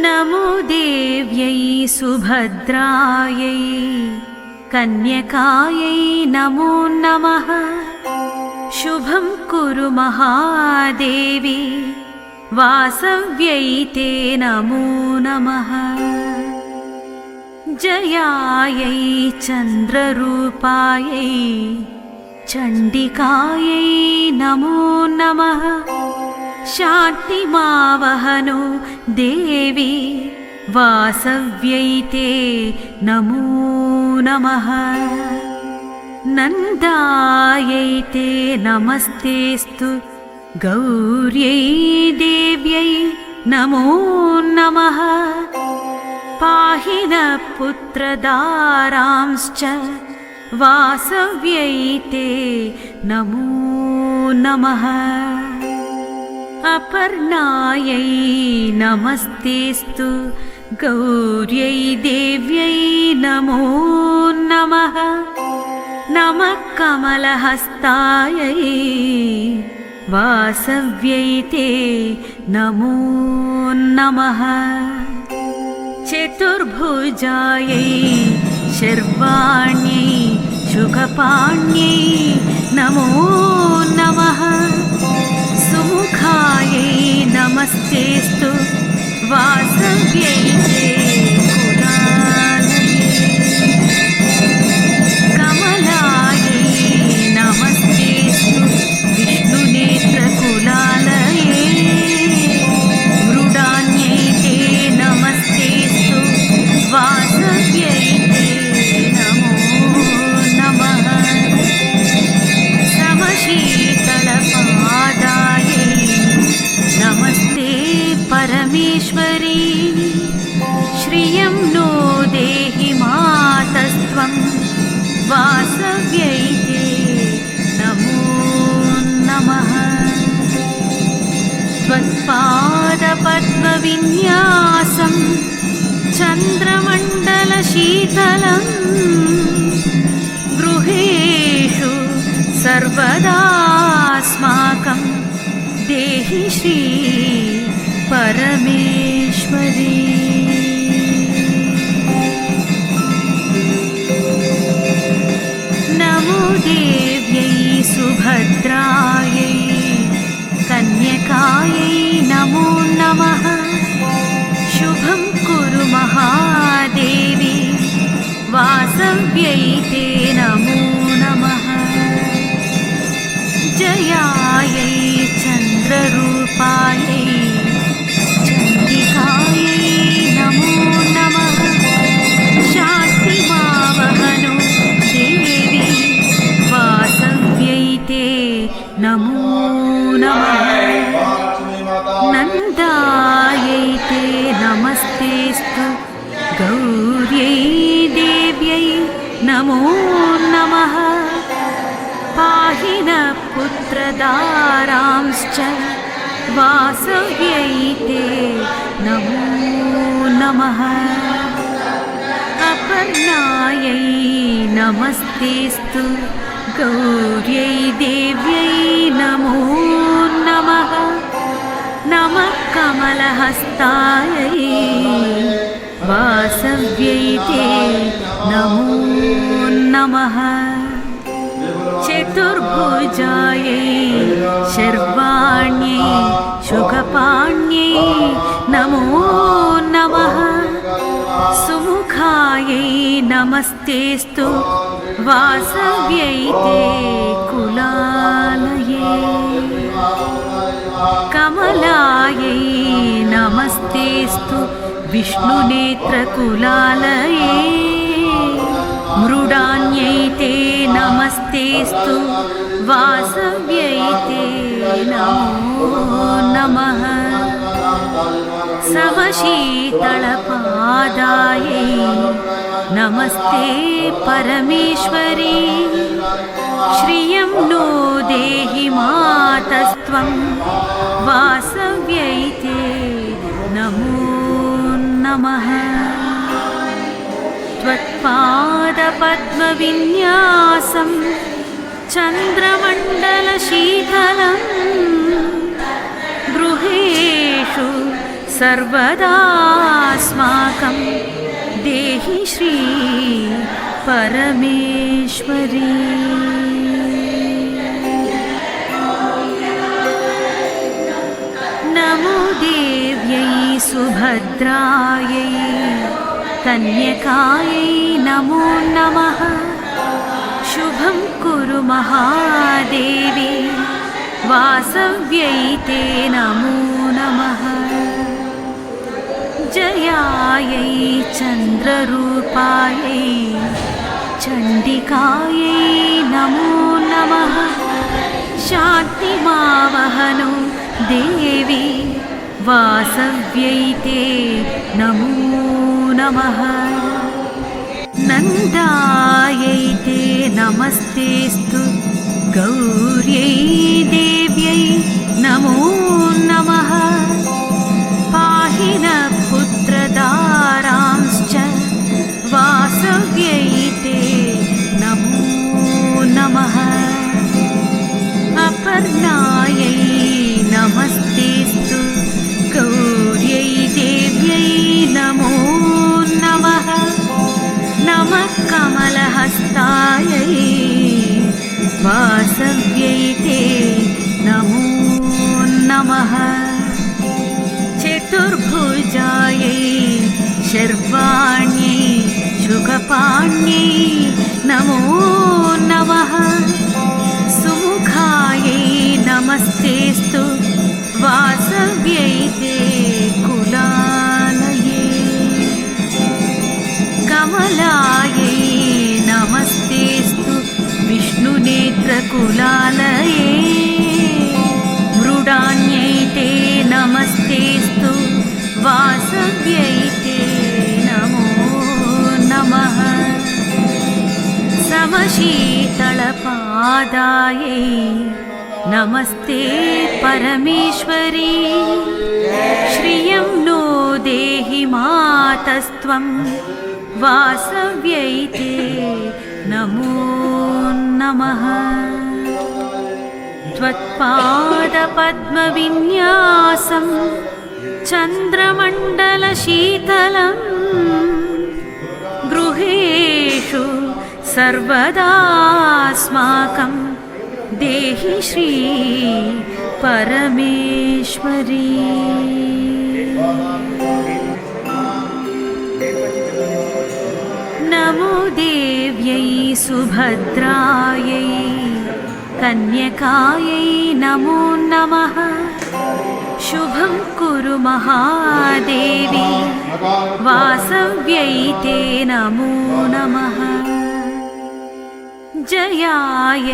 नमो देव्यै सुभद्रायै कन्यकायै नमो नमः। शुभं कुरु महादेवी वासव्यै ते नमो नमः। जयायै चन्द्ररूपायै चण्डिकायै नमो नमः। शान्तिमावहनो देवी वासव्यै ते नमो नमः। नन्दायै ते नमस्तेस्तु गौर्यै देव्यै नमो नमः। पाहि नः पुत्रदारांश्च वासव्यै ते नमो नमः। अपर्णायै नमस्तेस्तु गौर्यै देव्यै नमो नमः। नमः कमलहस्तायै वासव्यै ते नमो नमः। चतुर्भुजायै शर्वाण्यै शुकपाण्यै नमो नमः। सुमुखायै नमस्तेस्तु वासव्यै ते कुलालये। कमलायै नमस्तेस्तु विष्णुनेत्रकुलालये। मृडान्यै ते नमस्तेस्तु वासव्यै ते नमो नमः। समशीतलपादायै नमस्ते परमेश्वरी। श्रियं नो देहि मातस्त्वं वासव्यै ते नमो नमः। त्वत्पादपद्मविन्यासं चन्द्रमण्डलशीतलं गृहेषु सर्वदास्माकं देहि श्री परमेश्वरी। नमो देव्यै सुभद्रायै कन्यकायै नमो नमः। शुभं कुरु महादेवी वासव्यै ते नमो नमः। जयायै चन्द्ररूपायै चण्डिकायै नमो नमः। शान्तिमावहनो देवी वासव्यै ते नमो नमः। नन्दायै ते नमस्तेस्तु गौर्यै देव्यै नमो नमः। पाहि नः पुत्रदारांश्च वासव्यै ते नमो नमः। अपर्णायै नमस्तेस्तु गौर्यै देव्यै नमो नमः। नमः कमलहस्तायै वासव्यै ते नमो नमः। चतुर्भुजायै शर्वाण्यै शुकपाण्यै नमो नमः। सुमुखायै नमस्तेस्तु वासव्यै ते कुलालये। कमलायै नमस्तेस्तु विष्णुनेत्रकुलालये। मृडान्यै ते नमस्तेस्तु वासव्यै ते नमो नमः। समशीतलपादायै नमस्ते परमेश्वरी। श्रियं नो देहि मातस्त्वं वासव्यै ते नमो नमः। त्वत्पादपद्मविन्यासं चन्द्रमण्डलशीतलं गृहेषु सर्वदास्माकं देहि श्री परमेश्वरी। नमो देव्यै सुभद्रायै कन्यकायै नमो नमः। शुभं कुरु महादेवी वासव्यै ते नमो नमः। जयायै चन्द्ररूपायै चण्डिकायै नमो नमः। शान्तिमावहनो देवी वासव्यै ते नमो नमः। नन्दायै ते नमस्तेस्तु गौर्यै देव्यै नमो नमः। पाहि नः पुत्रदारांश्च वासव्यै ते नमो नमः। अपर्णायै नमस्तेस्तु गौर्यै देव्यै नमो नमः। नमः कमलहस्तायै वासव्यै ते नमो नमः। चतुर्भुजायै शर्वाण्यै शुकपाण्यै नमो नमः। सुमुखायै नमस्तेस्तु वासव्यै ते कुलालये। कमलायै नमस्तेस्तु विष्णुनेत्रकुलालये। मृडान्यै ते नमस्तेस्तु वासव्यै ते नमो नमः। समशीतलपादायै नमस्ते परमेश्वरी। श्रियं नो देहि मातस्त्वं वासव्यै ते नमो नमः। त्वत्पादपद्मविन्यासं चन्द्रमण्डलशीतलं गृहेषु सर्वदास्माकं देहि श्री परमेश्वरी। नमो देव्यै सुभद्रायै कन्यकायै नमो नमः। शुभं कुरु महादेवी वासव्यै ते नमो नमः। जयायै